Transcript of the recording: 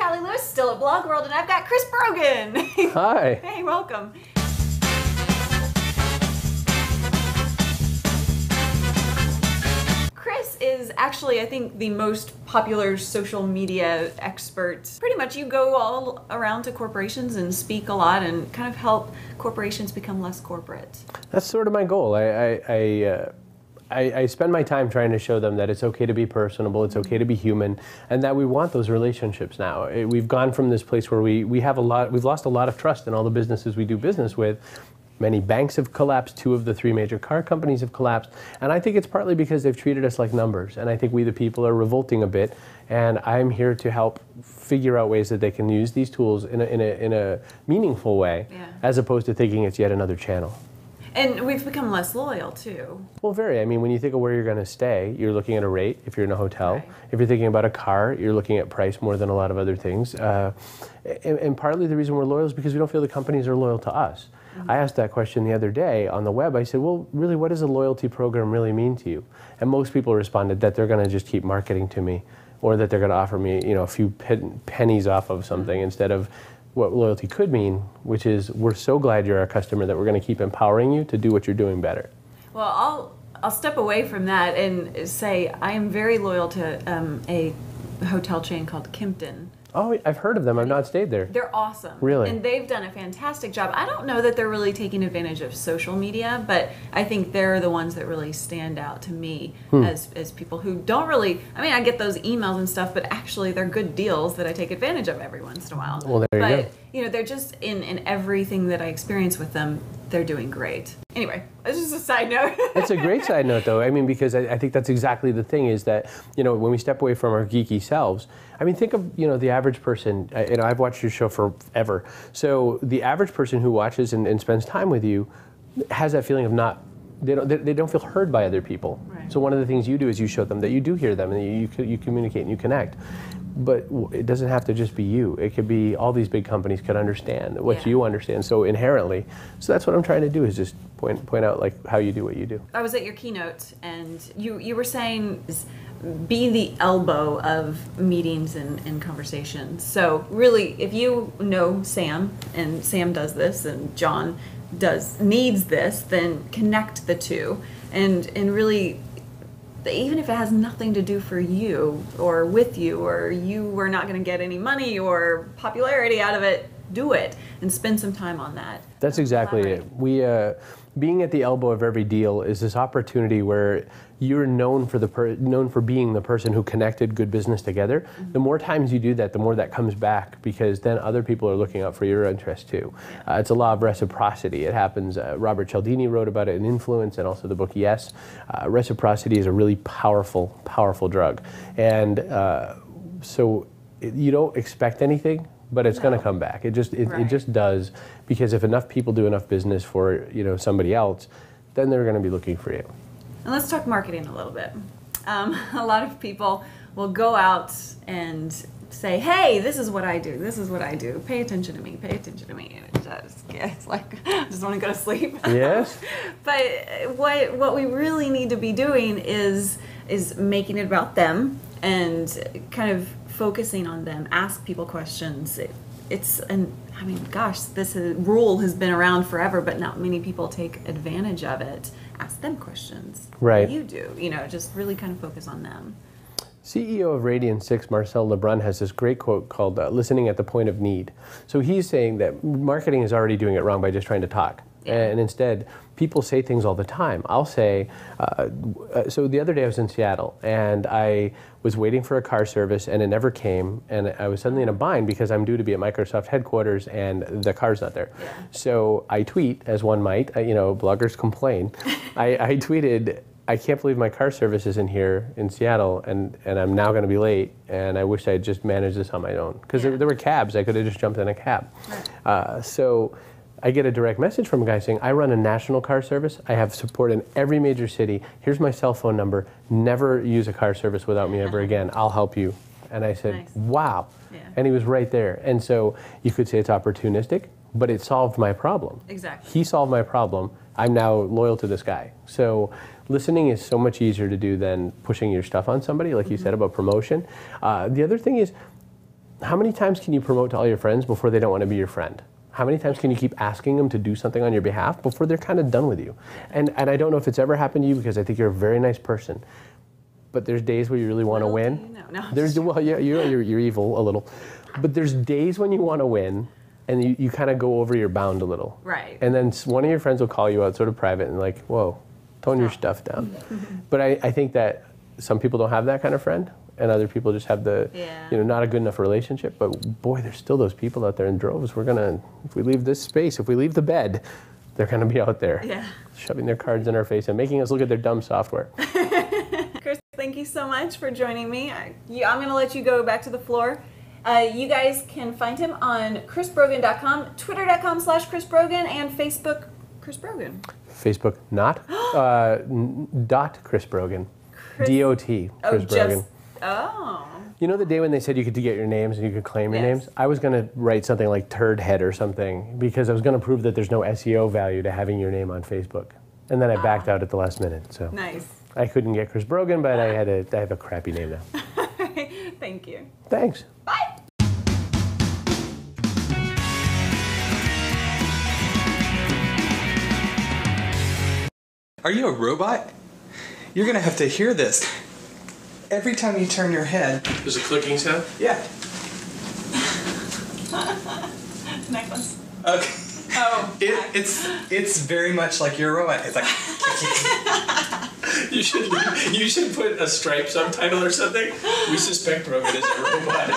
Callie Lewis, still at Blog World, and I've got Chris Brogan. Hi. Hey, welcome. Chris is actually, I think, the most popular social media expert. Pretty much you go all around to corporations and speak a lot and kind of help corporations become less corporate. That's sort of my goal. I spend my time trying to show them that it's okay to be personable, it's okay to be human, and that we want those relationships now. We've gone from this place where we've lost a lot of trust in all the businesses we do business with. Many banks have collapsed, 2 of the 3 major car companies have collapsed, and I think it's partly because they've treated us like numbers, and I think we the people are revolting a bit, and I'm here to help figure out ways that they can use these tools in a meaningful way, as opposed to thinking it's yet another channel. And we've become less loyal, too. Well, very. I mean, when you think of where you're going to stay, you're looking at a rate if you're in a hotel. Right. If you're thinking about a car, you're looking at price more than a lot of other things. And partly the reason we're loyal is because we don't feel the companies are loyal to us. Mm-hmm. I asked that question the other day on the web. I said, well, really, what does a loyalty program really mean to you? And most people responded that they're going to just keep marketing to me, or that they're going to offer me, a few pennies off of something, instead of what loyalty could mean, which is we're so glad you're our customer that we're going to keep empowering you to do what you're doing better. Well, I'll step away from that and say I am very loyal to a hotel chain called Kimpton. Oh, I've heard of them. I've not stayed there. They're awesome. Really? And they've done a fantastic job. I don't know that they're really taking advantage of social media, but I think they're the ones that really stand out to me as people who don't really, I get those emails and stuff, but actually they're good deals that I take advantage of every once in a while. Well, there you go. But, they're just, in everything that I experience with them, they're doing great. Anyway, it's just a side note. It's a great side note, though. Because I think that's exactly the thing is that, when we step away from our geeky selves, think of, the average person. I've watched your show forever. So the average person who watches and spends time with you has that feeling of they don't feel heard by other people. Right. So one of the things you do is you show them that you do hear them and you communicate and you connect. But it doesn't have to just be you. It could be all these big companies could understand what you understand so inherently. So that's what I'm trying to do is just point out how you do what you do. I was at your keynote and you were saying be the elbow of meetings and conversations. So really, if you know Sam and Sam does this and John needs this, then connect the two and really, even if it has nothing to do for you or with you, or you were not going to get any money or popularity out of it, do it and spend some time on that. That's exactly it. We being at the elbow of every deal is this opportunity where you're known for being the person who connected good business together. Mm-hmm. The more times you do that, the more that comes back, because then other people are looking out for your interest too. It's a law of reciprocity. It happens. Robert Cialdini wrote about it in Influence and also the book Yes. Reciprocity is a really powerful drug, and so you don't expect anything, but it's going to come back. It just does, because if enough people do enough business for somebody else, then they're going to be looking for you. And let's talk marketing a little bit. A lot of people will go out and say, "Hey, this is what I do. This is what I do. Pay attention to me. Pay attention to me." And it's like I just want to go to sleep. Yes. But what we really need to be doing is making it about them and kind of focusing on them. Ask people questions. This rule has been around forever, but not many people take advantage of it. Ask them questions. Right. What do you do? Just really kind of focus on them. CEO of Radian 6, Marcel Lebrun, has this great quote called listening at the point of need. So he's saying that marketing is already doing it wrong by just trying to talk. And instead, people say things all the time. I'll say, so the other day I was in Seattle, and I was waiting for a car service, and it never came, and I was suddenly in a bind because I'm due to be at Microsoft headquarters, and the car's not there. Yeah. So I tweet, as one might, bloggers complain. I tweeted, "I can't believe my car service isn't here in Seattle, and I'm now going to be late, and I wish I had just managed this on my own." Because there were cabs. I could have just jumped in a cab. Right. So I get a direct message from a guy saying, "I run a national car service. I have support in every major city. Here's my cell phone number. Never use a car service without me ever again. I'll help you." And I said, nice. Wow. Yeah. And he was right there. And so you could say it's opportunistic, but it solved my problem. Exactly. He solved my problem. I'm now loyal to this guy. So listening is so much easier to do than pushing your stuff on somebody, like you said about promotion. The other thing is, how many times can you promote to all your friends before they don't want to be your friend? How many times can you keep asking them to do something on your behalf before they're kind of done with you? And I don't know if it's ever happened to you, because I think you're a very nice person. But there's days where you really want to win. You're evil a little. But there's days when you want to win, and you kind of go over your bound a little. Right. And then one of your friends will call you out sort of private and like, whoa, tone your stuff down. But I think that some people don't have that kind of friend, and other people just have the, not a good enough relationship. But boy, there's still those people out there in droves. If we leave this space, if we leave the bed, they're gonna be out there shoving their cards in our face and making us look at their dumb software. Chris, thank you so much for joining me. I'm gonna let you go back to the floor. You guys can find him on chrisbrogan.com, twitter.com/Chris Brogan, and Facebook, Chris Brogan. Facebook, not dot Chris Brogan. D-O-T, Chris Brogan. You know the day when they said you could get your names and you could claim your names? I was going to write something like Turd Head or something, because I was going to prove that there's no SEO value to having your name on Facebook. And then I backed out at the last minute. So nice. I couldn't get Chris Brogan, but I have a crappy name now. Thank you. Thanks. Bye. Are you a robot? You're gonna have to hear this. Every time you turn your head. There's a clicking sound? Yeah. Necklace. Okay. Oh. It's very much like you're a robot. It's like. You should put a Stripe subtitle or something. We suspect Brogan is a robot.